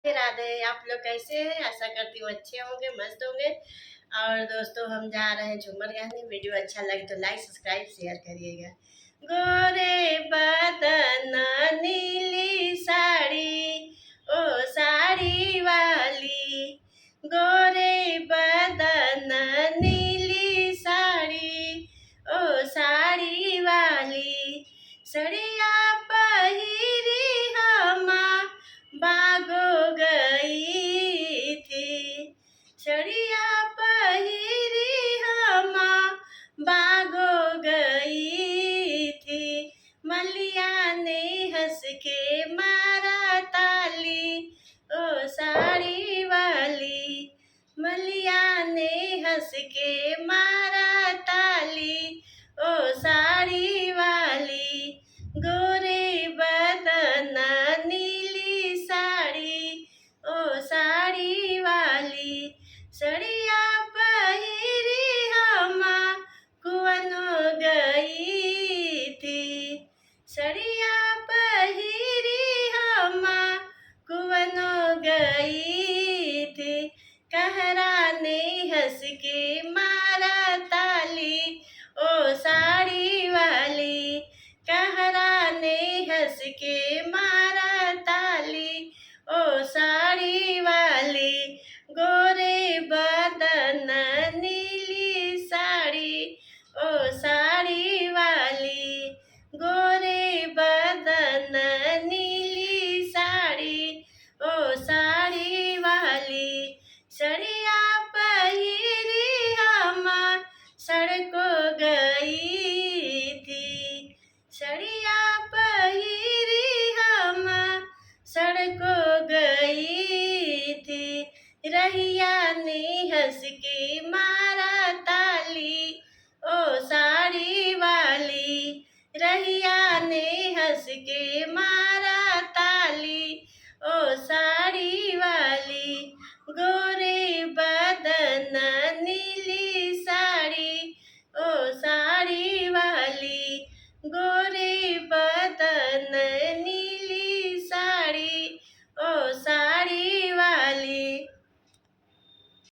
राधे राधे। आप लोग कैसे हैं? आशा करती हूँ अच्छे होंगे, मस्त होंगे। और दोस्तों, हम जा रहे हैं झूमर गाने। वीडियो अच्छा लगे तो लाइक सब्सक्राइब शेयर करिएगा। गोरे बदन नीली साड़ी, ओ साड़ी वाली। गोरे बदन नीली साड़ी, ओ साड़ी वाली। सड़िया पहिरी हमा बागो गई थी। सड़िया पहिरी हमा बागो गई थी। मलिया ने हंस के मारा ताली, ओ साड़ी वाली। मलिया ने हंस के मारा ताली, ओ साड़ी वाली। गोरे बदन नीली साड़ी, ओ साड़ी वाली। सड़िया पहिरी हमा कुवनो गई थी। सड़िया पहिरी हमा कुवनो गई थी। कहरा ने हंस के मारा ताली, ओ साड़ी वाली। कहरा ने हंस के मारा ताली, ओ साड़ी वाली। गोरे बदन नीली साड़ी, ओ साड़ी वाली। गोरे बदन नीली साड़ी, ओ साड़ी वाली। सड़िया पहिरी हमा सड़को गई थी। सड़िया पहिरी हमा सड़को गई थी। रहिया ने हंस के मारा ताली, ओ साड़ी वाली। रहिया ने हंस के